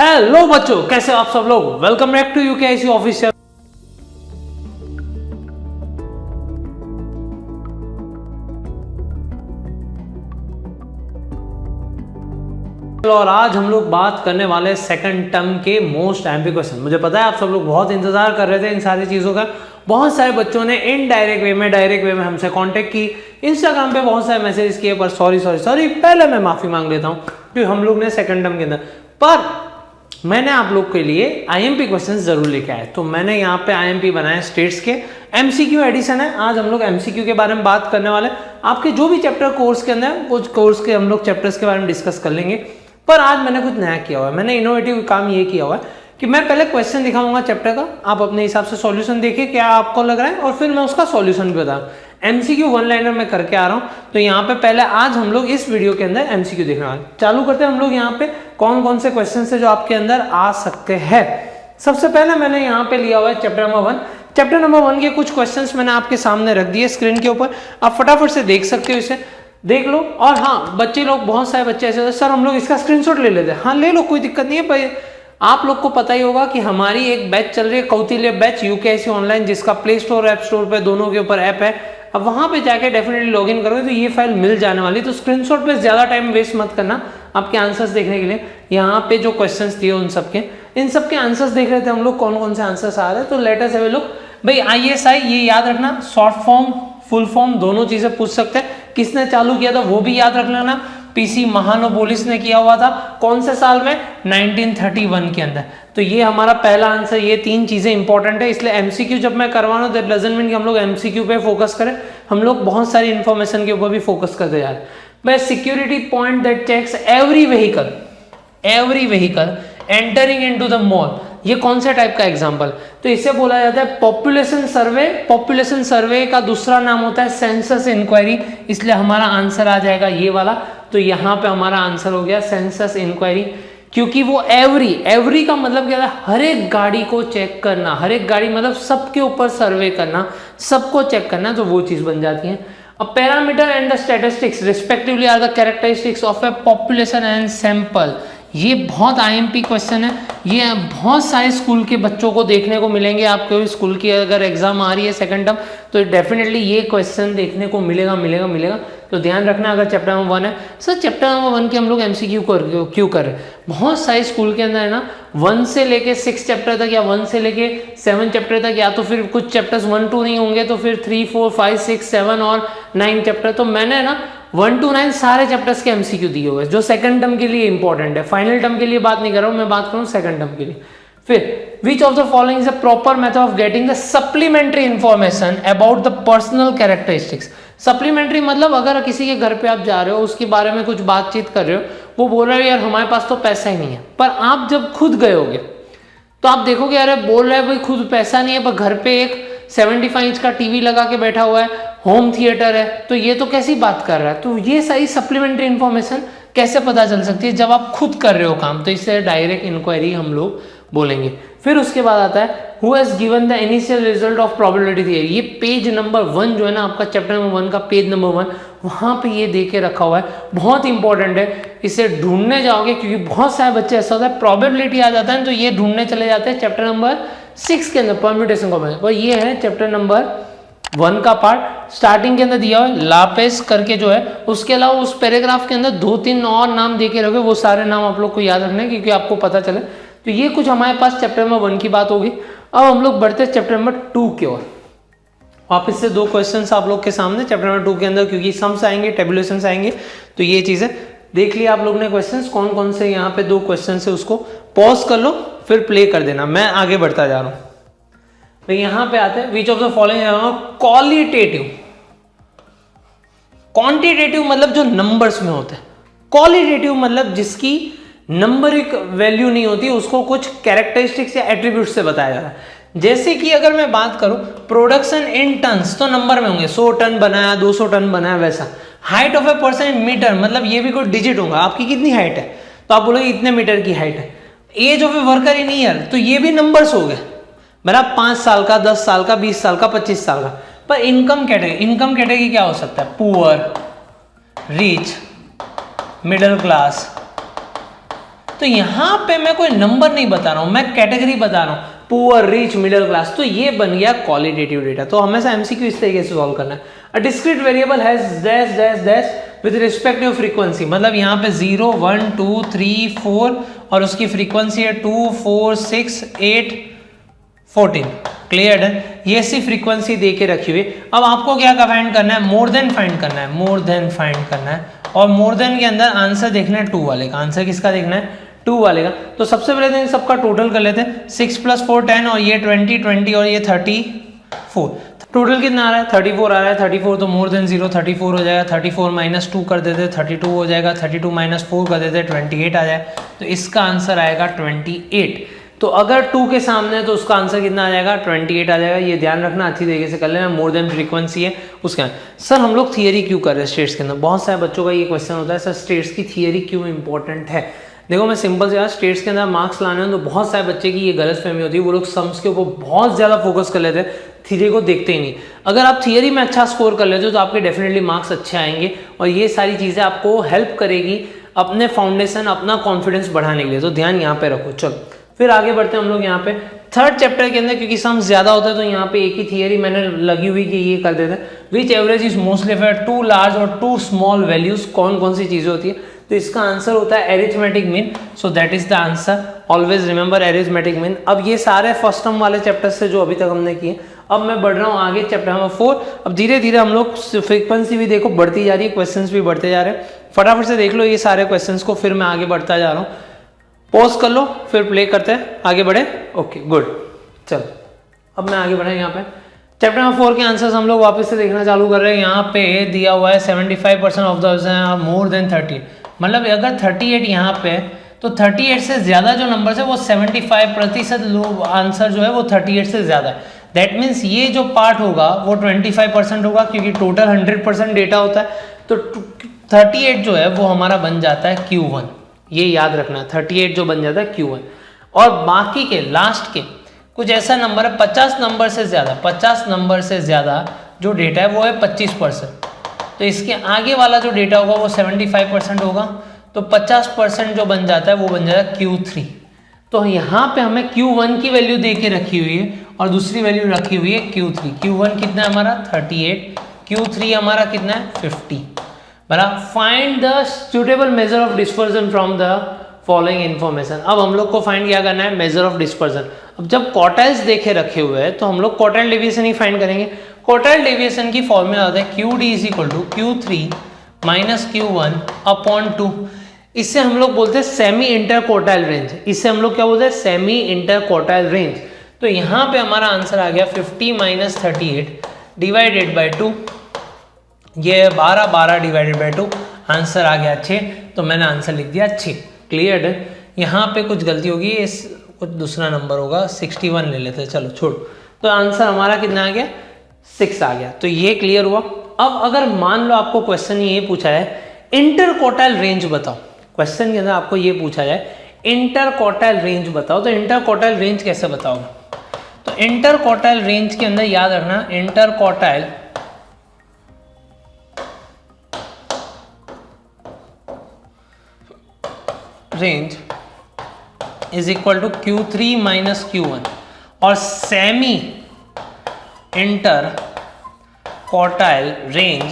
Hello बच्चों, कैसे आप सब लोग। Welcome back to UKIC official. और आज हम लोग बात करने वाले हैं सेकंड टर्म के मोस्ट एमपी क्वेश्चन। मुझे पता है आप सब लोग बहुत इंतजार कर रहे थे इन सारी चीज़ों का। बहुत सारे बच्चों ने इनडायरेक्ट वे में डायरेक्ट वे में हमसे कांटेक्ट की, इंस्टाग्राम पे बहुत सारे मैसेज किए, पर सॉरी पहले मैं माफ़ी मांग लेता हूँ क्योंकि हम लोग ने सेकंड टर्म के अंदर पर मैंने आप लोग के लिए आईएमपी क्वेश्चंस जरूर लेके आए। तो मैंने यहाँ पे आईएमपी बनाए स्टेट्स के, एमसीक्यू एडिशन है। आज हम लोग एमसीक्यू के बारे में बात करने वाले। आपके जो भी चैप्टर कोर्स के अंदर है, कुछ कोर्स के हम लोग चैप्टर्स के बारे में डिस्कस कर लेंगे। पर आज मैंने कुछ नया किया हुआ है। मैंने इनोवेटिव काम ये किया हुआ है कि मैं पहले क्वेश्चन दिखाऊंगा चैप्टर का, आप अपने हिसाब से सॉल्यूशन देखिए क्या आपको लग रहा है, और फिर मैं उसका सॉल्यूशन भी बताऊँ। एमसीक्यू वन लाइनर में करके आ रहा हूँ। तो यहाँ पे पहले आज हम लोग इस वीडियो के अंदर एमसीक्यू देखने वाले। चालू करते हैं हम लोग यहाँ पे कौन कौन से क्वेश्चन है जो आपके अंदर आ सकते हैं। सबसे पहले मैंने यहाँ पे लिया हुआ है चैप्टर नंबर 1। चैप्टर नंबर 1 के कुछ क्वेश्चंस मैंने आपके सामने रख दिए स्क्रीन के ऊपर, आप फटाफट से देख सकते हो, इसे देख लो। और हाँ, बच्चे लोग, बहुत सारे बच्चे ऐसे होते हैं, सर हम लोग इसका स्क्रीनशॉट ले लेते हैं। हाँ ले लो, कोई दिक्कत नहीं है भाई। आप लोग को पता ही होगा कि हमारी एक बैच चल रही है, कौटिल्य बैच यूकेआईसी ऑनलाइन, जिसका प्ले स्टोर ऐप स्टोर पे दोनों के ऊपर ऐप है। अब वहां पे जाके डेफिनेटली लॉगिन करोगे तो ये फाइल मिल जाने वाली। तो स्क्रीनशॉट पे ज्यादा टाइम वेस्ट मत करना आपके आंसर्स देखने के लिए। यहाँ पे जो क्वेश्चंस दिए उन सबके, इन सबके आंसर्स देख रहे थे हम लोग, कौन कौन से आंसर्स आ रहे हैं। तो let us have a look. भाई ISI ये याद रखना, शॉर्ट फॉर्म फुल फॉर्म दोनों चीजें पूछ सकते हैं। किसने चालू किया था वो भी याद रख लेना। पीसी महानोबोलिस ने किया हुआ था, कौन से साल में, 1931 के अंदर। तो ये हमारा पहला आंसर। ये तीन चीजें इंपॉर्टेंट है, इसलिए एमसीक्यू जब मैं करवा रहा हूँ दैट डजंट मीन कि हम लोग एमसीक्यू पे फोकस करें, हम लोग बहुत सारी इंफॉर्मेशन के ऊपर भी फोकस करते जा रहे हैं। By security point that checks every vehicle entering into the mall, ये कौन से टाइप का एग्जांपल। तो इसे बोला जाता है पॉपुलेशन सर्वे। पॉपुलेशन सर्वे का दूसरा नाम होता है सेंसस इंक्वायरी, इसलिए हमारा आंसर आ जाएगा ये वाला। तो यहाँ पे हमारा आंसर हो गया सेंसस इंक्वायरी, क्योंकि वो एवरी का मतलब क्या है, हर एक गाड़ी को चेक करना। हर एक गाड़ी मतलब सबके ऊपर सर्वे करना, सबको चेक करना, तो वो चीज बन जाती है। अब parameter and the statistics respectively are the characteristics of a population and sample. ये बहुत आईएमपी क्वेश्चन है, ये बहुत सारे स्कूल के बच्चों को देखने को मिलेंगे। आपके स्कूल की अगर एग्जाम आ रही है सेकंड टर्म तो डेफिनेटली ये क्वेश्चन देखने को मिलेगा। तो ध्यान रखना अगर चैप्टर नंबर 1 है। सर चैप्टर नंबर 1 के हम लोग एमसीक्यू क्यों कर रहे हैं। बहुत सारे स्कूल के अंदर है ना 1 से लेके 6 चैप्टर तक, या 1 से लेके 7 चैप्टर तक, या तो फिर कुछ चैप्टर्स 1 2 नहीं होंगे तो फिर 3 4 5 6 7 और 9 चैप्टर। तो मैंने ना 1 to 9 सारे चैप्टर्स के एमसीक्यू दिए हुए जो सेकंड टर्म के लिए इंपॉर्टेंट है। फाइनल टर्म के लिए बात नहीं कर रहा हूं मैं, बात कर रहा हूं सेकंड टर्म के लिए। फिर which of the following is a proper method of getting the supplementary information about the personal characteristics. Supplementary मतलब अगर किसी के घर पे आप जा रहे हो, उसके बारे में कुछ बातचीत कर रहे हो, वो बोल रहा है यार हमारे पास तो पैसा ही नहीं है, पर आप जब खुद गए होगे तो आप देखोगे अरे बोल रहा है भाई खुद पैसा नहीं है, पर घर पे एक 75 इंच का टीवी लगा के बैठा हुआ है, होम थिएटर है, तो ये तो कैसी बात कर रहा है। तो ये सारी सप्लीमेंट्री इंफॉर्मेशन कैसे पता चल सकती है जब आप खुद कर रहे हो काम, तो इससे डायरेक्ट इंक्वायरी हम लोग बोलेंगे। फिर उसके बाद आता है who has given the initial result of probability theory. ये पेज नंबर 1 जो है ना आपका चैप्टर नंबर 1 का पेज नंबर 1, वहां पे ये दे के रखा हुआ है, बहुत इंपॉर्टेंट है। इसे ढूंढने जाओगे क्योंकि बहुत सारे बच्चे ऐसा होता है प्रोबेबिलिटी आ जाता है तो ये ढूंढने चले जाते हैं चैप्टर नंबर 6 के अंदर परम्यूटेशन कॉम्बिनेशन। और ये है चैप्टर नंबर 1 का पार्ट, स्टार्टिंग के अंदर दिया हुआ है लापेस करके जो है। उसके अलावा उस पैराग्राफ के अंदर 2-3 और नाम दे के रखोगे, वो सारे नाम आप लोग को याद रखने हैं क्योंकि आपको पता चले। तो ये कुछ हमारे पास चैप्टर नंबर 1 की बात होगी। अब हम लोग बढ़ते हैं चैप्टर नंबर 2 की ओर। वापस से 2 क्वेश्चंस आप लोग के सामने चैप्टर नंबर 2 के अंदर, क्योंकि सम्स आएंगे, टेबुलेशंस आएंगे, तो ये चीजें देख लिया आप लोग ने। क्वेश्चंस कौन कौन से यहाँ पे 2 क्वेश्चन है उसको पॉज कर लो, फिर प्ले कर देना, मैं आगे बढ़ता जा रहा हूँ। तो यहाँ पे आते हैं which of the following qualitative. Quantitative मतलब जो नंबर्स में होते हैं, क्वालिटेटिव मतलब जिसकी नंबरिक वैल्यू नहीं होती, उसको कुछ कैरेक्टरिस्टिक्स या एट्रीब्यूट से बताया जा रहा है। जैसे कि अगर मैं बात करूं प्रोडक्शन इन टन्स, तो नंबर में होंगे, 100 टन बनाया, 200 टन बनाया, वैसा। Height of a person in metre मतलब ये भी कोई डिजिट होगा, आपकी कितनी हाइट है, तो आप बोलोगे इतने मीटर की हाइट है। Age of a worker in year, तो ये भी नंबर्स हो गए, मेरा 5 साल का, 10 साल का, 20 साल का, 25 साल का। पर इनकम कैटेगरी क्या हो सकता है, पुअर, रिच, मिडिल क्लास, तो यहाँ पे मैं कोई नंबर नहीं बता रहा हूँ, मैं कैटेगरी बता रहा हूँ, पुअर, रिच, मिडिल क्लास। तो ये बन गया क्वालिटेटिव डेटा। तो हमेशा एमसीक्यू इस तरीके से सॉल्व करना है। A discrete variable has dash dash dash with respect to frequency, मतलब यहाँ पे 0 1 2 3 4 और उसकी फ्रीक्वेंसी है 2 4 6 8 14। क्लियर है? ये सी फ्रीक्वेंसी दे के रखी हुई। अब आपको क्या फाइंड करना है? मोर देन फाइंड करना है, मोर देन फाइंड करना है। और मोर देन के अंदर आंसर देखना है 2 वाले का। आंसर किसका देखना है? 2 वाले का। तो सबसे पहले तो इन सबका टोटल कर लेते हैं। 6 + 4 10 और ये 20 20 और ये 34। टोटल कितना आ रहा है? 34 आ रहा है। 34 तो मोर देन 0 34 हो जाएगा। 34 - 2 कर देते 32 हो जाएगा। 32 - 4 कर देते 28 आ जाए। तो इसका आंसर आएगा 28। तो अगर 2 के सामने है तो उसका आंसर कितना आ जाएगा? 28 आ जाएगा। ये ध्यान रखना, अच्छी तरीके से कर लेना। मोर देन फ्रीक्वेंसी है उसका। सर हम लोग थियरी क्यों कर रहे हैं स्टेट्स के अंदर? बहुत सारे बच्चों का ये क्वेश्चन होता है, सर स्टेट्स की थियरी क्यों इंपॉर्टेंट है? देखो मैं सिंपल से यार, स्टेट्स के अंदर मार्क्स लाने हैं तो बहुत सारे बच्चे की ये गलत फहमी होती है, वो लोग सम्स के ऊपर बहुत ज़्यादा फोकस कर लेते हैं, थियरी को देखते ही नहीं। अगर आप थियरी में अच्छा स्कोर कर लेते हो तो आपके डेफिनेटली मार्क्स अच्छे आएंगे और ये सारी चीज़ें आपको हेल्प करेगी अपने फाउंडेशन, अपना कॉन्फिडेंस बढ़ाने के लिए। तो ध्यान यहाँ पे रखो। चलो फिर आगे बढ़ते हैं हम लोग यहाँ पे थर्ड चैप्टर के अंदर, क्योंकि सम्स ज़्यादा होता है तो यहाँ पे एक ही थियरी मैंने लगी हुई कि ये कर देते हैं। Which average is mostly for 2 large और 2 स्मॉल वैल्यूज। कौन कौन सी चीज़ें होती है? तो इसका आंसर होता है arithmetic mean. So that is the answer. Always remember arithmetic mean. अब ये सारे फर्स्ट टर्म वाले चैप्टर से जो अभी तक हमने किए, अब मैं बढ़ रहा हूँ आगे चैप्टर नंबर 4। अब धीरे धीरे हम लोग फ्रीक्वेंसी भी देखो बढ़ती जा रही है, क्वेश्चंस भी बढ़ते जा रहे हैं। फटाफट से देख लो ये सारे क्वेश्चंस को, फिर मैं आगे बढ़ता जा रहा हूँ। पॉज कर लो, फिर प्ले करते हैं, आगे बढ़े। Okay good. चलो अब मैं आगे बढ़ा यहाँ पे चैप्टर नंबर 4 के आंसर्स हम लोग वापस से देखना चालू कर रहे हैं। यहाँ पे दिया हुआ है 75% ऑफ द मोर देन 30, मतलब अगर 38 यहाँ पे तो 38 से ज़्यादा जो नंबर है वो 75% लोग आंसर जो है वो 38 से ज़्यादा है। दैट मीन्स ये जो पार्ट होगा वो 25% होगा, क्योंकि टोटल 100% डेटा होता है। तो 38 जो है वो हमारा बन जाता है Q1। ये याद रखना, 38 जो बन जाता है Q1। और बाकी के लास्ट के कुछ ऐसा नंबर है 50 नंबर से ज़्यादा, 50 नंबर से ज़्यादा जो डेटा है वो है 25%। तो इसके आगे वाला जो डेटा होगा वो 75% होगा। तो 50% जो बन जाता है वो बन जाता है Q3। तो यहाँ पे हमें Q1 की वैल्यू दे के रखी हुई है और दूसरी वैल्यू रखी हुई है Q3। Q1 कितना है हमारा 38, Q3 हमारा कितना है 50। बराबर। Find the suitable measure of dispersion from the following information. अब हम लोग को फाइंड क्या करना है? Measure of dispersion. अब जब क्वार्टाइल्स देखे रखे हुए हैं तो हम लोग क्वार्टाइल डेविएशन ही फाइंड करेंगे। क्वार्टाइल डेविएशन की फॉर्मूला होता है QD = Q3 - Q1/2। इससे हम लोग बोलते हैं सेमी इंटर क्वार्टाइल रेंज। इससे हम लोग क्या बोलते हैं? Semi interquartile range. तो यहाँ पे हमारा आंसर आ गया 50 - 38 / 2। ये 12 / 2 आंसर आ गया 6। तो मैंने आंसर लिख दिया 6। क्लियर है? यहाँ पे कुछ गलती होगी, इस कुछ दूसरा नंबर होगा, 61 ले लेते हैं। चलो छोड़। तो आंसर हमारा कितना आ गया? 6 आ गया। तो ये क्लियर हुआ। अब अगर मान लो आपको क्वेश्चन ये पूछा है इंटर क्वार्टाइल रेंज बताओ, क्वेश्चन के अंदर आपको ये पूछा जाए इंटर क्वार्टाइल रेंज बताओ, तो इंटर क्वार्टाइल रेंज कैसे बताओगे? तो इंटर क्वार्टाइल रेंज के अंदर याद रखना, interquartile range is equal to Q3 - Q1 और semi interquartile range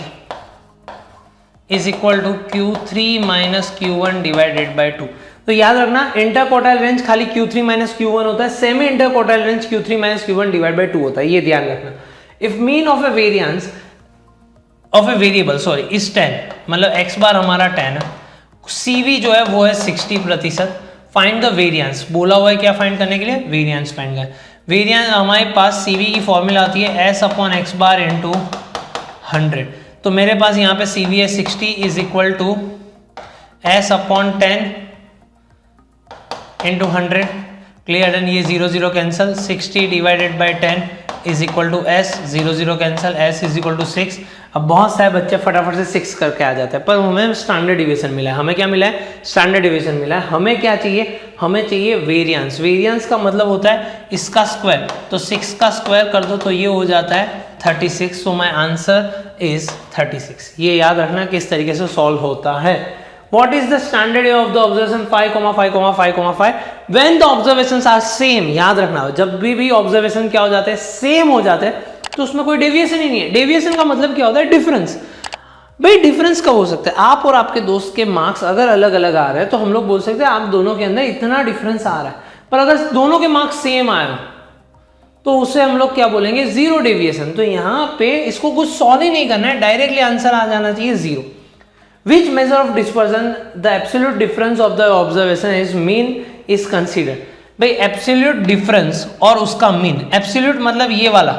is equal to Q3 - Q1 / 2। तो याद रखना इंटर क्वार्टाइल रेंज खाली Q3 - Q1 होता है, semi interquartile range Q3 - Q1 / 2 होता है। ये ध्यान रखना। If mean of A variance of a variable is 10, मतलब x बार हमारा 10 है, CV जो है वो है 60%। फाइंड द वेरिएंस बोला हुआ है, क्या फाइंड करने के लिए? वेरिएंस फाइंड करना। वेरिएंस हमारे पास CV की फॉर्मूला आती है S/x बार इंटू 100। तो मेरे पास यहाँ पे CV है 60 is equal to S/10 into 100। Clear है? ये 0 0 cancel, 60 / 10 is equal to S, 0 0 cancel, S is equal to 6। अब बहुत सारे बच्चे फटाफट से 6 करके आ जाते हैं, पर हमें स्टैंडर्ड डिवीजन मिला है। हमें क्या मिला है? स्टैंडर्ड डिवीजन मिला है। हमें क्या चाहिए? हमें चाहिए वेरिएंस। वेरिएंस का मतलब होता है इसका स्क्वायर। तो 6 का स्क्वायर कर दो तो ये हो जाता है 36। So my answer is 36। ये याद रखना किस तरीके से सॉल्व होता है। What is the standard error of the observation 5,5,5,5 when the observations are same? याद रखना, जब भी ऑब्जर्वेशन क्या हो जाते हैं, सेम हो जाते हैं, तो उसमें कोई डेविएशन ही नहीं है। डेविएशन का मतलब क्या होता है, डिफरेंस। भाई डिफरेंस कब हो सकता है, आप और आपके दोस्त के मार्क्स अगर अलग अलग आ रहे हैं तो हम लोग बोल सकते हैं आप दोनों के अंदर इतना डिफरेंस आ रहा है, पर अगर दोनों के मार्क्स सेम आए हो तो उसे हम लोग क्या बोलेंगे, जीरो डेविएशन। तो यहाँ पे इसको कुछ सॉल्व ही नहीं करना है, डायरेक्टली आंसर आ जाना चाहिए zero. Which measure of dispersion the absolute difference of the observation is mean is considered. भाई एब्सोल्यूट डिफरेंस और उसका मीन, एब्सोल्यूट मतलब ये वाला,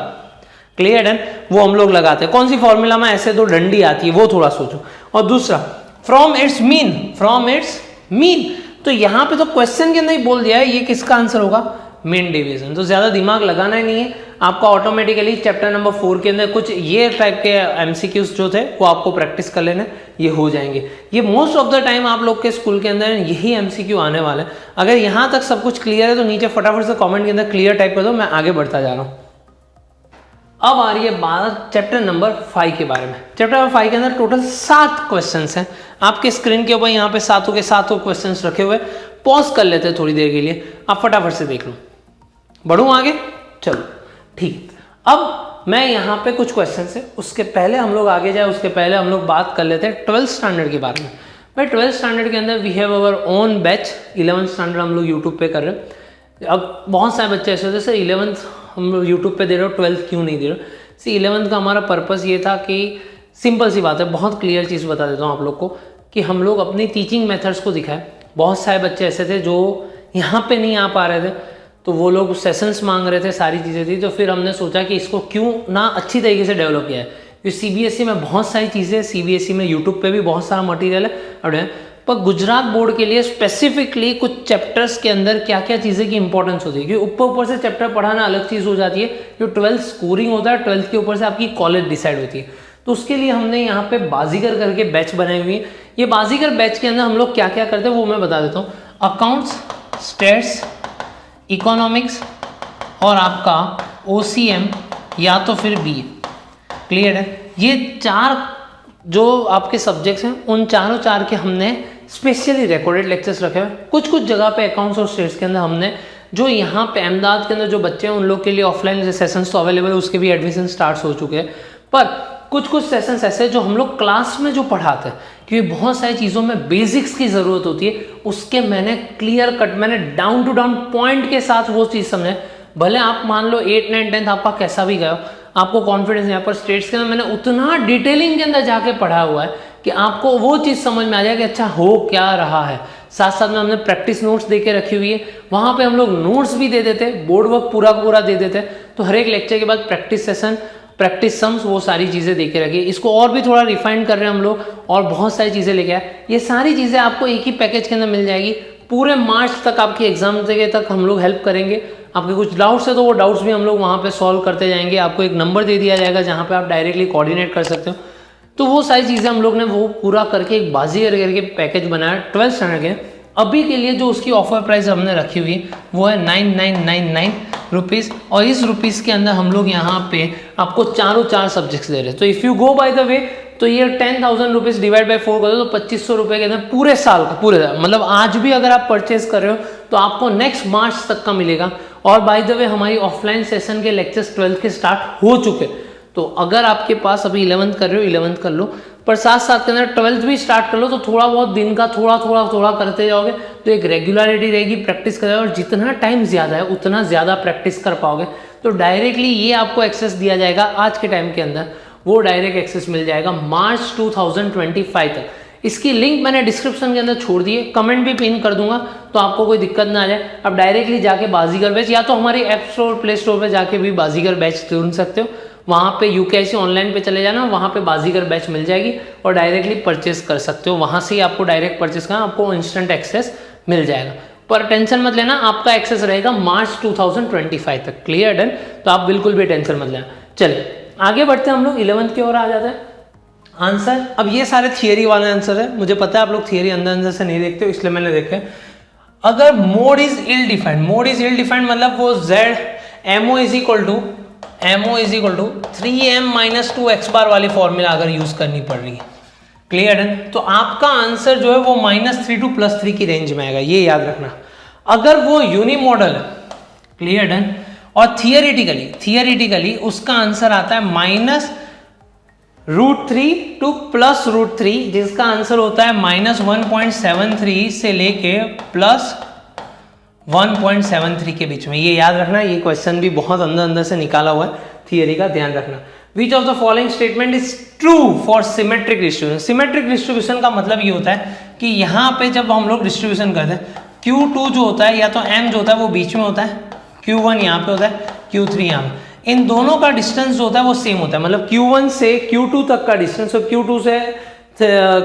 क्लियर है, वो हम लोग लगाते हैं। कौन सी फॉर्मूला में ऐसे तो डंडी आती है, वो थोड़ा सोचो। और दूसरा from its mean, from its mean, तो यहाँ पे तो क्वेश्चन के अंदर ही बोल दिया है ये किसका आंसर होगा, मीन डेविएशन। तो ज्यादा दिमाग लगाना ही नहीं है आपका, ऑटोमेटिकली चैप्टर नंबर 4 के अंदर कुछ ये टाइप के एमसीक्यूज जो थे वो आपको प्रैक्टिस कर लेना, ये हो जाएंगे। ये मोस्ट ऑफ द टाइम आप लोग के स्कूल के अंदर यही एमसीक्यू आने वाला है। अगर यहाँ तक सब कुछ क्लियर है तो नीचे फटाफट से कमेंट के अंदर क्लियर टाइप कर दो, मैं आगे बढ़ता जा रहा हूँ। अब आ रही है बात चैप्टर नंबर 5 के बारे में। चैप्टर नंबर 5 के अंदर टोटल 7 क्वेश्चंस हैं आपके स्क्रीन के ऊपर, यहाँ पे सातों के सातों क्वेश्चंस रखे हुए। पॉज कर लेते हैं थोड़ी देर के लिए, आप फटाफट से देख लो। बढ़ूं आगे, चलो ठीक। अब मैं यहाँ पे कुछ क्वेश्चंस है, उसके पहले हम लोग आगे जाए उसके पहले हम लोग बात कर लेते हैं 12th स्टैंडर्ड के बारे में। भाई 12th स्टैंडर्ड के अंदर we have our own batch. 11th standard हम लोग यूट्यूब पे कर रहे हैं। अब बहुत सारे बच्चे ऐसे होते हैं सर 11th हम लोग यूट्यूब पे दे रहे हो, 12th क्यों नहीं दे रहे हो। सी 11th का हमारा पर्पस ये था कि सिंपल सी बात है, बहुत क्लियर चीज़ बता देता हूँ आप लोग को, कि हम लोग अपनी टीचिंग मेथड्स को दिखाएं। बहुत सारे बच्चे ऐसे थे जो यहाँ पे नहीं आ पा रहे थे, तो वो लोग सेशंस मांग रहे थे, सारी चीज़ें थी, तो फिर हमने सोचा कि इसको क्यों ना अच्छी तरीके से डेवलप किया है। क्योंकि सीबीएसई में बहुत सारी चीज़ें, सीबीएसई में यूट्यूब पे भी बहुत सारा मटेरियल है, पर गुजरात बोर्ड के लिए स्पेसिफिकली कुछ चैप्टर्स के अंदर क्या क्या चीज़ें की इंपॉर्टेंस होती है। क्योंकि ऊपर से चैप्टर पढ़ाना अलग चीज़ हो जाती है, जो 12th स्कोरिंग होता है, 12th के ऊपर से आपकी कॉलेज डिसाइड होती है। तो उसके लिए हमने यहाँ पे बाजीगर करके बैच बनाई हुई है। ये बाजीगर बैच के अंदर हम लोग क्या क्या करते हैं वो मैं बता देता हूँ। अकाउंट्स, स्टेट्स, इकोनॉमिक्स और आपका OCM या तो फिर BA, क्लियर है। ये 4 जो आपके सब्जेक्ट्स हैं, उन चार के हमने स्पेशली रिकॉर्डेड लेक्चर्स रखे हुए। कुछ जगह पे अकाउंट्स और स्टेट्स के अंदर हमने, जो यहाँ पे अहमदाबाद के अंदर जो बच्चे हैं उन लोग के लिए ऑफलाइन सेशंस तो अवेलेबल है, उसके भी एडमिशन स्टार्ट हो चुके हैं। पर कुछ सेशंस ऐसे जो हम लोग क्लास में जो पढ़ाते हैं, क्योंकि बहुत सारी चीज़ों में बेसिक्स की ज़रूरत होती है, उसके मैंने क्लियर कट, मैंने डाउन टू डाउन पॉइंट के साथ वो चीज़ समझे। भले आप मान लो 8, 9, 10 आपका कैसा भी गया हो, आपको कॉन्फिडेंस यहाँ पर स्टेट्स के अंदर मैंने उतना डिटेलिंग के अंदर जाके पढ़ा हुआ है कि आपको वो चीज़ समझ में आ जाए कि अच्छा हो क्या रहा है। साथ साथ में हमने प्रैक्टिस नोट्स दे के रखी हुई है, वहाँ पे हम लोग नोट्स भी दे देते, बोर्ड वर्क पूरा दे देते। तो हर एक लेक्चर के बाद प्रैक्टिस सेशन, प्रैक्टिस सम्स, वो सारी चीज़ें देके रखिए। इसको और भी थोड़ा रिफाइन कर रहे हैं हम लोग, और बहुत सारी चीज़ें लेके आए। ये सारी चीज़ें आपको एक ही पैकेज के अंदर मिल जाएगी। पूरे मार्च तक आपकी एग्जाम तक हम लोग हेल्प करेंगे। आपके कुछ डाउट्स है तो वो डाउट्स भी हम लोग वहाँ पे सॉल्व करते जाएंगे। आपको एक नंबर दे दिया जाएगा जहाँ पे आप डायरेक्टली कोऑर्डिनेट कर सकते हो। तो वो सारी चीज़ें हम लोग ने वो पूरा करके एक बाजीगर करके पैकेज बनाया 12th स्टैंडर्ड के। अभी के लिए जो उसकी ऑफर प्राइस हमने रखी हुई वो है 9999 रुपीज़, और इस रुपीज़ के अंदर हम लोग यहाँ पे आपको चार सब्जेक्ट्स दे रहे हैं। तो if you go by the way, तो ये 10,000 रुपीज़ डिवाइड बाई 4 कर दो तो 2500 रुपये के अंदर पूरे साल का, पूरे मतलब आज भी अगर आप परचेज कर रहे हो तो आपको नेक्स्ट मार्च तक का मिलेगा। और बाय द वे हमारी ऑफलाइन सेशन के लेक्चर्स 12th के स्टार्ट हो चुके, तो अगर आपके पास अभी 11th कर रहे हो 11th कर लो, पर साथ के अंदर 12th भी स्टार्ट कर लो। तो थोड़ा बहुत दिन का थोड़ा करते जाओगे तो एक रेगुलरिटी रहेगी, प्रैक्टिस करोगे, और जितना टाइम ज़्यादा है उतना ज़्यादा प्रैक्टिस कर पाओगे। तो डायरेक्टली ये आपको एक्सेस दिया जाएगा आज के टाइम के अंदर, वो डायरेक्ट एक्सेस मिल जाएगा मार्च 2025 तक। इसकी लिंक मैंने डिस्क्रिप्शन के अंदर छोड़ दी है, कमेंट भी पिन कर दूंगा तो आपको कोई दिक्कत ना आ जाए। आप डायरेक्टली जाके बाजीगर बैच, या तो हमारी ऐप स्टोर, प्ले स्टोर पे जाके भी बाजीगर बैच चुन सकते हो। वहाँ पे यूकेएससी ऑनलाइन पे चले जाना, वहाँ पे बाजीगर बैच मिल जाएगी और डायरेक्टली परचेस कर सकते हो। वहाँ से ही आपको डायरेक्ट परचेस करना, आपको इंस्टेंट एक्सेस मिल जाएगा। पर टेंशन मत लेना, आपका एक्सेस रहेगा मार्च 2025 तक। Clear, done? तो आप बिल्कुल भी टेंशन मत लेना। चलिए आगे बढ़ते हैं, हम लोग 11th की ओर आ जाते हैं। आंसर, अब ये सारे थियरी वाले आंसर है, मुझे पता है आप लोग थियरी अंदर से नहीं देखते हो, इसलिए मैंने देखे। अगर मोड इज इल डिफाइंड मतलब वो z MO is equal to 3m - 2x बार वाली फॉर्मूला अगर यूज करनी पड़ रही है, क्लियर है? तो आपका आंसर जो है वो -3 to +3 की रेंज में आएगा, ये याद रखना। अगर वो यूनिमॉडल है, क्लियर है, और थियरिटिकली उसका आंसर आता है -√3 to +√3, जिसका आंसर होता है -1.73 से लेके +1.73 के बीच में। ये याद रखना, ये क्वेश्चन भी बहुत अंदर से निकाला हुआ है, थियरी का ध्यान रखना। Which of the following statement is true for symmetric distribution? Symmetric distribution का मतलब ये होता है कि यहाँ पे जब हम लोग डिस्ट्रीब्यूशन करते हैं, Q2 जो होता है या तो M जो होता है वो बीच में होता है, Q1 यहाँ पे होता है, Q3 यहाँ पे, इन दोनों का डिस्टेंस जो होता है वो सेम होता है, मतलब Q1 से Q2 तक का डिस्टेंस और Q2 से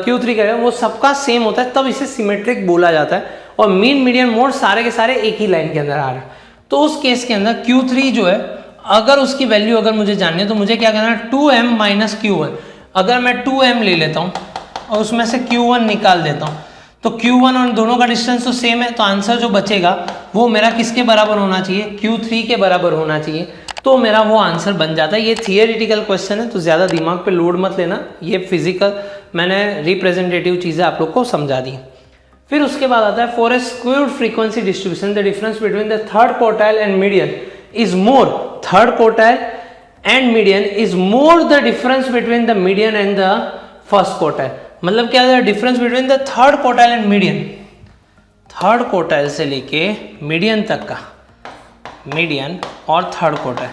Q3 का वो सबका सेम होता है, तब इसे सिमेट्रिक बोला जाता है। और मीन मीडियन मोड सारे के सारे एक ही लाइन के अंदर आ रहे हैं, तो उस केस के अंदर Q3 जो है, अगर उसकी वैल्यू अगर मुझे जाननी है तो मुझे क्या करना है, 2m - Q1। अगर मैं 2m ले लेता हूँ और उसमें से Q1 निकाल देता हूँ, तो Q1 और दोनों का डिस्टेंस तो सेम है, तो आंसर जो बचेगा वो मेरा किसके बराबर होना चाहिए, Q3 के बराबर होना चाहिए, तो मेरा वो आंसर बन जाता है। ये थियरिटिकल क्वेश्चन है, तो ज़्यादा दिमाग पे लोड मत लेना, ये फिजिकल मैंने रिप्रेजेंटेटिव चीज़ें आप लोग को समझा दी। फिर उसके बाद आता है for a squared frequency distribution the difference between the third quartile and median is more, third quartile and median is more the difference between the median and the first quartile। मतलब क्या है difference between the third quartile and median, third quartile से लेके median तक का, median और third quartile,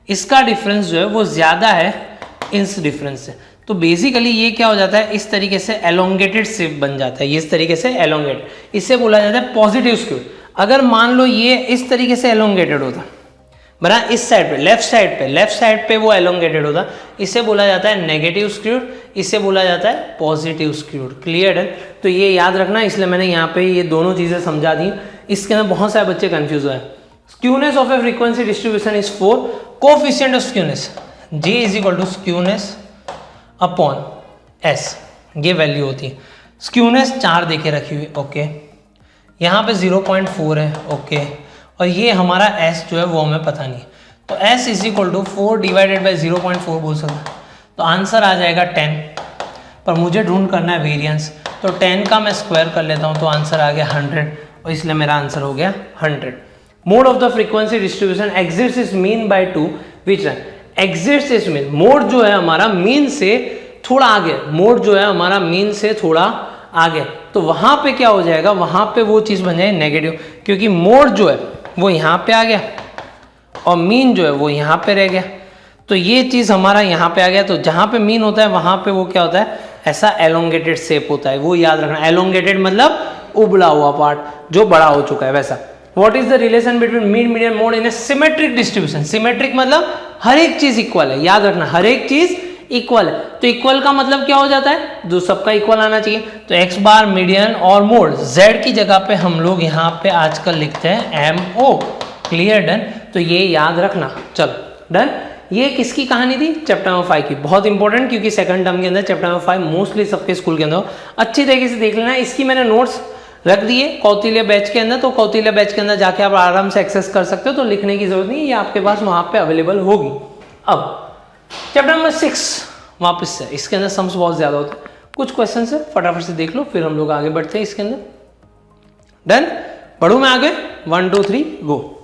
इसका difference जो है वो ज्यादा है इस डिफरेंस से। तो बेसिकली ये क्या हो जाता है, इस तरीके से एलोंगेटेड शेप बन जाता है, ये इस तरीके से एलोंगेट, इसे बोला जाता है पॉजिटिव स्क्यू। अगर मान लो ये इस तरीके से एलोंगेटेड होता बना, इस साइड पे लेफ्ट साइड पे वो एलोंगेटेड होता, इसे बोला जाता है नेगेटिव स्क्यूड, इसे बोला जाता है पॉजिटिव स्क्यूड। क्लियर है? तो ये याद रखना, इसलिए मैंने यहाँ पे ये दोनों चीजें समझा दी। इसके अंदर बहुत सारे बच्चे कंफ्यूज हुए। Skewness of A frequency distribution is 4, coefficient of skewness J = skewness upon S, ये वैल्यू होती है। स्क्यूनेस 4 देके रखी हुई, ओके, यहाँ पे 0.4 है, ओके, और ये हमारा S जो है वो हमें पता नहीं, तो S = 4 डिवाइडेड बाई 0.4 बोल सकते हैं, तो आंसर आ जाएगा 10। पर मुझे ढूंढ करना है वेरिएंस, तो 10 का मैं स्क्वायर कर लेता हूँ, तो आंसर आ गया 100, और इसलिए मेरा आंसर हो गया 100। Mode of the frequency distribution exits is mean by 2 which run, exits is mean, mode जो है हमारा मीन से थोड़ा आगे, मोड जो है हमारा मीन से थोड़ा आगे, तो वहां पे क्या हो जाएगा, वहां पे वो चीज बन जाएगी नेगेटिव, क्योंकि मोड जो है वो यहाँ पे आ गया और मीन जो है वो यहाँ पे रह गया, तो ये चीज हमारा यहाँ पे आ गया। तो जहाँ पे मीन होता है वहां पे वो क्या होता है, ऐसा एलोंगेटेड शेप होता है, वो याद रखना। एलोंगेटेड मतलब उबला हुआ पार्ट जो बड़ा हो चुका है, वैसा। What is the relation between mean median mode in A symmetric distribution? Symmetric मतलब हर एक चीज इक्वल है, याद रखना, हर एक चीज इक्वल है। तो इक्वल का मतलब क्या हो जाता है, जो सबका इक्वल आना चाहिए। तो x बार मीडियन और मोड z की जगह पे हम लोग यहाँ पे आजकल लिखते हैं MO। क्लियर? डन? तो ये याद रखना। चलो डन। ये किसकी कहानी थी? चैप्टर नंबर 5 की। बहुत इंपॉर्टेंट, क्योंकि सेकंड टर्म के अंदर चैप्टर नंबर 5 मोस्टली सबके स्कूल के अंदर अच्छी तरीके से देख लेना। इसकी मैंने नोट्स रख दिए कौटिल्य बैच के अंदर, तो कौटिल्य बैच के अंदर जाके आप आराम से एक्सेस कर सकते हो, तो लिखने की जरूरत नहीं, ये आपके पास वहां पे अवेलेबल होगी। अब चैप्टर नंबर 6 वापस से, इसके अंदर सम्स बहुत ज्यादा होते हैं। कुछ क्वेश्चन है फटाफट से देख लो, फिर हम लोग आगे बढ़ते हैं इसके अंदर। डन? बढ़ू मैं आगे? 1 2 3 गो।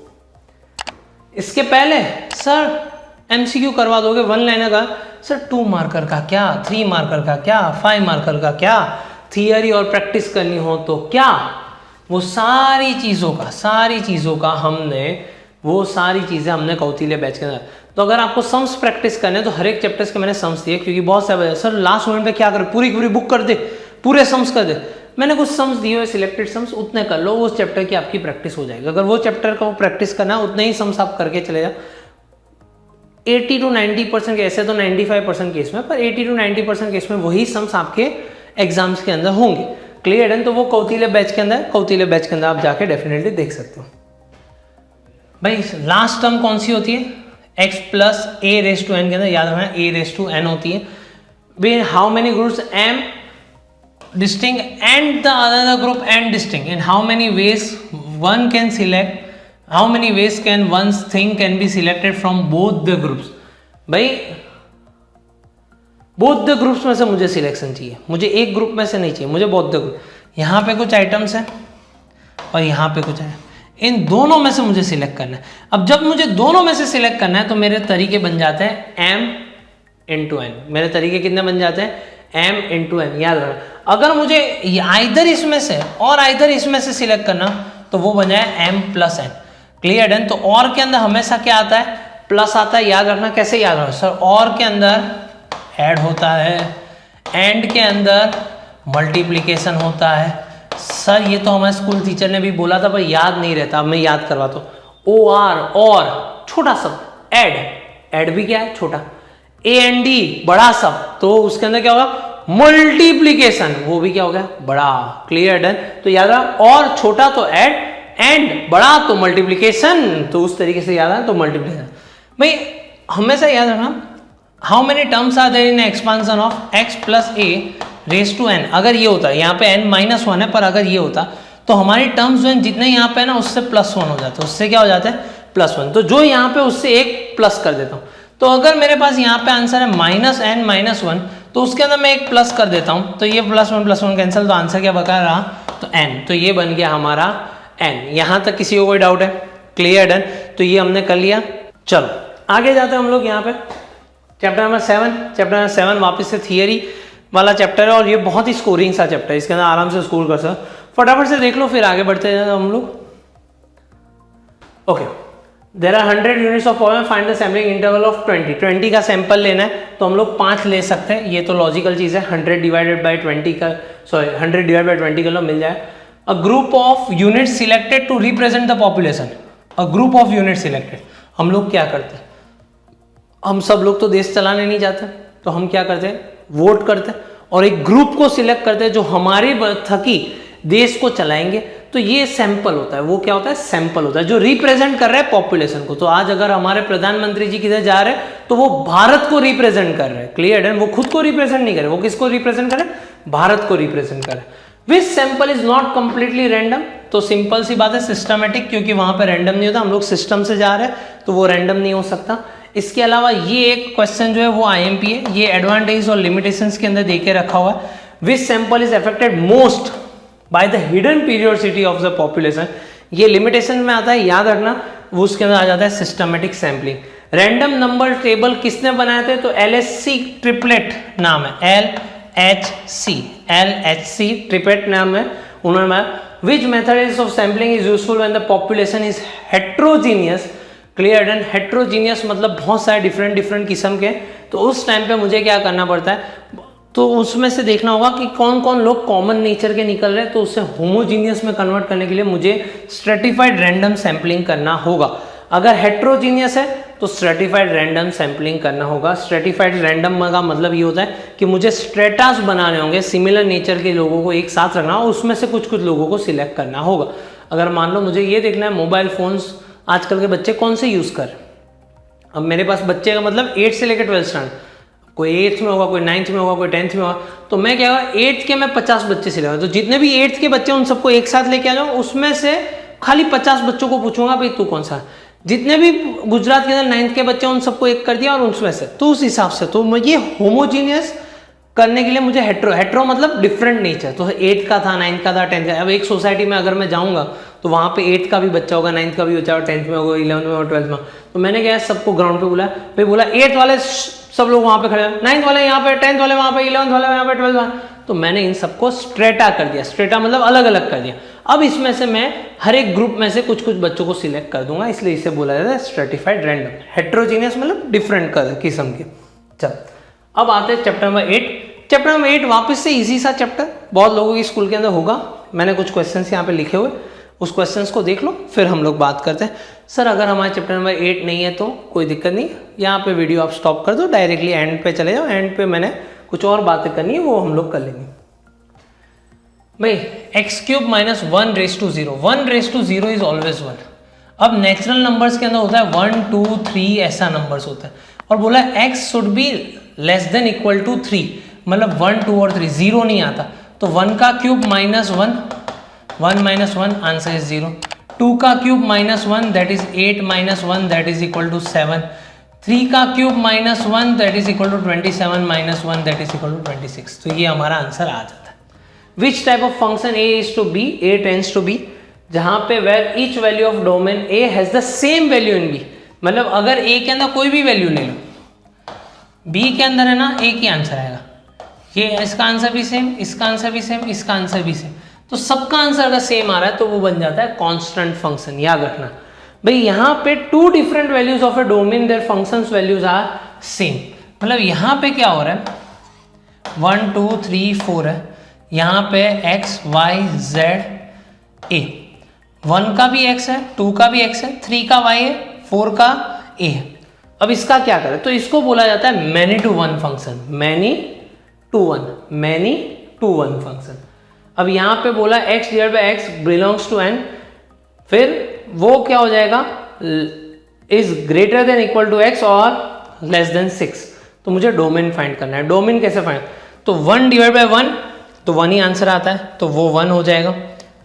इसके पहले सर MCQ करवा दोगे 1 लाइनर का? सर 2 मार्कर का क्या, 3 मार्कर का क्या, 5 मार्कर का क्या, थियरी और प्रैक्टिस करनी हो तो क्या, वो सारी चीज़ों का हमने वो सारी चीज़ें हमने कौटिल्य बैच के अंदर। तो अगर आपको सम्स प्रैक्टिस करने तो हर एक चैप्टर्स के मैंने सम्स दिए, क्योंकि बहुत सारे सर लास्ट मोमेंट पे क्या करें, पूरी बुक कर दे, पूरे सम्स कर दे। मैंने कुछ सम्स दिए हुए सिलेक्टेड सम्स, उतने कर लो, उस चैप्टर की आपकी प्रैक्टिस हो जाएगी। अगर वो चैप्टर का प्रैक्टिस करना है उतने ही सम्स आप करके चले जाओ। 80 to 90% के, ऐसे तो 95% केस में, पर 80 to 90% केस में वही सम्स आपके एग्जाम्स के अंदर होंगे। क्लियर है? तो वो कौटिल्य बैच के अंदर आप जाके डेफिनेटली देख सकते हो। भाई लास्ट टर्म कौन सी होती है? x plus a raise to n के अंदर याद रखना a रेस टू n होती है। Way how many groups m distinct and the other group n distinct, in how many ways one can select, how many ways can one's thing can be selected from both the groups? भाई both the groups में से मुझे selection चाहिए, मुझे एक group में से नहीं चाहिए, मुझे बोथ द ग्रुप। यहाँ पे कुछ आइटम्स हैं और यहाँ पे कुछ है, इन दोनों में से मुझे सिलेक्ट करना है। अब जब मुझे दोनों में से सिलेक्ट करना है तो मेरे तरीके बन जाते हैं m इंटू एन। मेरे तरीके कितने बन जाते हैं? m into n. याद रखना, अगर मुझे आइदर इसमें से और आइदर इसमें से सिलेक्ट करना तो वो बन जाए m plus n. Clear done. तो और के अंदर हमेशा क्या आता है? प्लस आता है। याद रखना, कैसे याद रखना सर? और के अंदर ऐड होता है, एंड के अंदर मल्टीप्लिकेशन होता है। सर ये तो हमारे स्कूल टीचर ने भी बोला था, पर याद नहीं रहता, अब मैं याद करवाता हूँ। ओ आर और छोटा शब्द, एड, एड भी क्या है? छोटा। ए एन डी बड़ा शब्द, तो उसके अंदर क्या होगा? मल्टीप्लिकेशन, वो भी क्या हो गया? बड़ा। Clear done. तो याद रहा, और छोटा तो एड, एंड बड़ा तो मल्टीप्लिकेशन, तो उस तरीके से याद है तो मल्टीप्लिकेशन। भाई हमेशा याद रखना, how many terms are there in expansion of x plus a raise to n। अगर ये होता है, यहाँ पे n माइनस वन है, पर अगर ये होता तो हमारी टर्म्स जो है जितने यहाँ पे है ना उससे प्लस वन हो जाता है, उससे क्या हो जाता है? Plus one. तो जो यहाँ पे उससे एक प्लस कर देता हूँ। तो अगर मेरे पास यहाँ पे आंसर है माइनस एन माइनस वन, तो उसके अंदर मैं एक प्लस कर देता हूँ, तो ये प्लस वन कैंसिल, तो आंसर क्या बका रहा? तो n। तो ये बन गया हमारा n। यहाँ तक किसी को कोई डाउट है? Clear done. तो ये हमने कर लिया। चलो आगे जाते हैं हम लोग यहाँ पे चैप्टर नंबर 7। चैप्टर नंबर 7 वापस से थियरी वाला चैप्टर है और ये बहुत ही स्कोरिंग सा चैप्टर है, इसके अंदर आराम से स्कोर कर सकते। फटाफट से देख लो, फिर आगे बढ़ते हैं हम लोग। Okay, there are 100 units of power, find the sampling interval of 20 का सैंपल लेना है, तो हम लोग 5 ले सकते हैं। ये तो लॉजिकल चीज है। 100 डिवाइडेड बाई 20 का, सॉरी 100 डिवाइड बाई 20 कर लो, मिल जाए। A group of unit selected to represent the population. A group of unit selected, हम लोग क्या करते हैं? हम सब लोग तो देश चलाने नहीं जाते, तो हम क्या करते हैं? वोट करते हैं और एक ग्रुप को सिलेक्ट करते हैं जो हमारे थकी देश को चलाएंगे। तो ये सैंपल होता है। वो क्या होता है? सैंपल होता है जो रिप्रेजेंट कर रहा है पॉपुलेशन को। तो आज अगर हमारे प्रधानमंत्री जी किधर जा रहे हैं तो वो भारत को रिप्रेजेंट कर रहे हैं। क्लियर है? वो खुद को रिप्रेजेंट नहीं कर रहे, वो किसको रिप्रेजेंट कर रहे हैं? भारत को रिप्रेजेंट कर रहे हैं। Which sample is not completely random, तो सिंपल सी बात है सिस्टमेटिक, क्योंकि वहां पर रैंडम नहीं होता, हम लोग सिस्टम से जा रहे हैं तो वो रैंडम नहीं हो सकता। इसके अलावा ये एक क्वेश्चन जो है वो आईएमपी है, ये एडवांटेज और लिमिटेशंस के अंदर देके रखा हुआ है। Which sample is affected most by the hidden periodicity of the population, ये लिमिटेशन में आता है, याद रखना। वो उसके अंदर आ जाता है systematic sampling. Random number table किसने बनाए थे? तो LHC ट्रिपलेट नाम है, LHC ट्रिपलेट नाम है, उन्होंने। Which method of sampling is useful when the population is heterogeneous. Clear done. Heterogeneous मतलब बहुत सारे डिफरेंट किस्म के, तो उस टाइम पे मुझे क्या करना पड़ता है? तो उसमें से देखना होगा कि कौन कौन लोग कॉमन नेचर के निकल रहे हैं, तो उससे होमोजीनियस में कन्वर्ट करने के लिए मुझे स्ट्रेटिफाइड रैंडम सैम्पलिंग करना होगा। अगर हेट्रोजीनियस है तो स्ट्रेटिफाइड रैंडम सैम्पलिंग करना होगा। स्ट्रेटिफाइड रैंडम का मतलब ये होता है कि मुझे स्ट्रेटास बनाने होंगे, सिमिलर नेचर के लोगों को एक साथ रखना और उसमें से कुछ लोगों को सिलेक्ट करना होगा। अगर मान लो मुझे ये देखना है मोबाइल फोन्स आजकल के बच्चे कौन से यूज कर, अब मेरे पास बच्चे का मतलब 8 से लेकर 12 स्टैंडर्ड, कोई 8th में होगा, कोई 9th में होगा, कोई 10th में होगा, तो मैं क्या होगा 8th के मैं 50 बच्चे सिलेक्ट, तो जितने भी 8th के बच्चे उन सबको एक साथ लेके आ जाऊँ, उसमें से खाली 50 बच्चों को पूछूंगा भाई तू कौन सा। जितने भी गुजरात के अंदर 9th के बच्चे उन सबको एक कर दिया और उसमें से, तो उस हिसाब से तो ये होमोजीनियस करने के लिए मुझे हेट्रो मतलब डिफरेंट नेचर, तो 8th का था, 9th का था, 10th का। अब एक सोसाइटी में अगर मैं जाऊंगा तो वहाँ पे 8th का भी बच्चा होगा, 9th का भी बच्चा होगा, 10th में होगा, 11th में होगा, 12th में। तो मैंने क्या है सबको ग्राउंड पे बुलाया, भाई बोला 8th वाले सब लोग वहाँ पे खड़े हैं, 9th वाले यहाँ पे, 10th वाले वहाँ पे, 11th वाले यहाँ पे, 12th वाले, तो मैंने इन सबको स्ट्रेटा कर दिया। स्ट्रेटा मतलब अलग अलग कर दिया। अब इसमें से मैं हर एक ग्रुप में से कुछ बच्चों को सिलेक्ट कर दूंगा, इसलिए इसे बोला जाता है स्ट्रेटिफाइड रैंडम। हेट्रोजीनियस मतलब डिफरेंट किस्म के। चल अब आते हैं चैप्टर नंबर 8। चैप्टर नंबर 8 वापस से इजी सा चैप्टर, बहुत लोगों की स्कूल के अंदर होगा। मैंने कुछ क्वेश्चंस यहाँ पे लिखे हुए, उस क्वेश्चंस को देख लो, फिर हम लोग बात करते हैं। सर अगर हमारे चैप्टर नंबर 8 नहीं है तो कोई दिक्कत नहीं, यहाँ पे वीडियो आप स्टॉप कर दो, डायरेक्टली एंड पे चले जाओ। एंड पे मैंने कुछ और बातें करनी है, वो हम लोग कर लेंगे। भाई x³ - 1 raised to 0, 1 raised to 0 is always 1। अब नेचुरल नंबर्स के अंदर होता है 1 2 3 ऐसा नंबर्स होता है, और बोला x should be less than equal to 3, मतलब 1 2 और 3, 0 नहीं आता। तो 1 का क्यूब -1, 1 - 1 आंसर इज 0। 2 का cube -1 that is 8 - 1 that is equal to 7। 3 का क्यूब minus 1 that is equal to 27 minus 1 that is equal to 26। तो ये हमारा आंसर आ जाता है। Which type of function a is to be, a tends to be, जहां पे where each value of domain a has the same value in b, मतलब अगर ए के अंदर कोई भी वैल्यू ले लो, बी के अंदर है ना, एक ही आंसर आएगा। ये इसका आंसर भी सेम, इसका आंसर भी सेम, इसका आंसर भी सेम, तो सबका आंसर अगर सेम आ रहा है तो वो बन जाता है कांस्टेंट फंक्शन। याद रखना भाई, यहाँ पे two different values of a domain, their functions values are same. मतलब यहाँ पे क्या हो रहा है, 1 2 3 4 है, यहाँ पे x y z a, 1 का भी x है, 2 का भी x है, 3 का y है, 4 का a है। अब इसका क्या करें, तो इसको बोला जाता है many to one function, many to one function. अब यहाँ पे बोला x divide by x belongs to n, फिर वो क्या हो जाएगा, is greater than equal to x और लेस देन 6। तो मुझे डोमेन फाइंड करना है। डोमेन कैसे फाइंड, तो 1 डिवाइड बाय 1, तो 1 ही आंसर आता है, तो वो 1 हो जाएगा।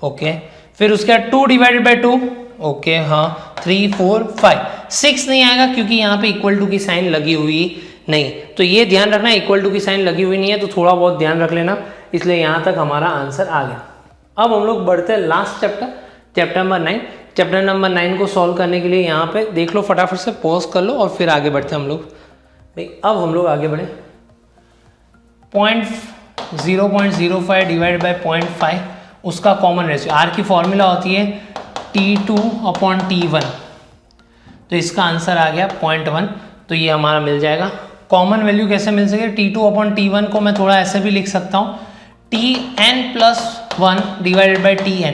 ओके, फिर उसके बाद 2 डिवाइडेड बाय 2, ओके हाँ, 3 4 5, 6 नहीं आएगा क्योंकि यहाँ पे इक्वल टू की साइन लगी हुई नहीं। तो ये ध्यान रखना, इक्वल टू की साइन लगी हुई नहीं है, तो थोड़ा बहुत ध्यान रख लेना। इसलिए यहाँ तक हमारा आंसर आ गया। अब हम लोग बढ़ते हैं last chapter, chapter number 9। Chapter number 9 को सॉल्व करने के लिए यहाँ पे देख लो, फटाफट से पॉज कर लो और फिर आगे बढ़ते हैं हम लोग। भाई अब हम लोग आगे बढ़े, 0.05 डिवाइड बाय 0.5, उसका कॉमन रेशियो, आर की फॉर्मूला होती है T2/T1, तो इसका आंसर आ गया 0.1। तो ये हमारा मिल जाएगा। कॉमन वैल्यू कैसे मिल सके, T2/T1 को मैं थोड़ा ऐसे भी लिख सकता हूँ, Tn+1 डिवाइडेड बाई Tn।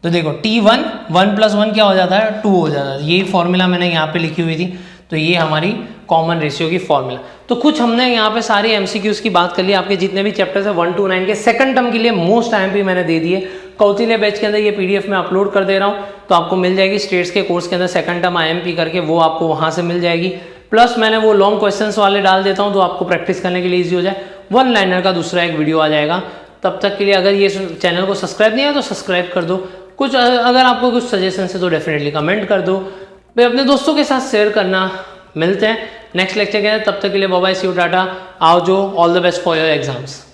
तो देखो T1 1 + 1 क्या हो जाता है, 2 हो जाता है। यही फॉर्मूला मैंने यहाँ पे लिखी हुई थी, तो ये हमारी कॉमन रेशियो की फॉर्मूला। तो कुछ हमने यहाँ पे सारे एमसीक्यूज की बात कर ली। आपके जितने भी चैप्टर्स है 1 to 9 के सेकंड टर्म के लिए मोस्ट IMP मैंने दे दिए। कौटिल्य बैच के अंदर ये PDF में अपलोड कर दे रहा हूँ, तो आपको मिल जाएगी। स्टेट्स के कोर्स के अंदर सेकंड टर्म IMP करके वो आपको वहाँ से मिल जाएगी। प्लस मैंने वो लॉन्ग क्वेश्चंस वाले डाल देता हूँ, तो आपको प्रैक्टिस करने के लिए ईजी हो जाए। 1 लाइनर का दूसरा एक वीडियो आ जाएगा। तब तक के लिए अगर ये चैनल को सब्सक्राइब नहीं है तो सब्सक्राइब कर दो। कुछ अगर आपको कुछ सजेशन है तो डेफिनेटली कमेंट कर दो, भाई अपने दोस्तों के साथ शेयर करना। मिलते हैं नेक्स्ट लेक्चर के, तब तक के लिए bye bye, see you, tata, आओ जो, all the best for your exams.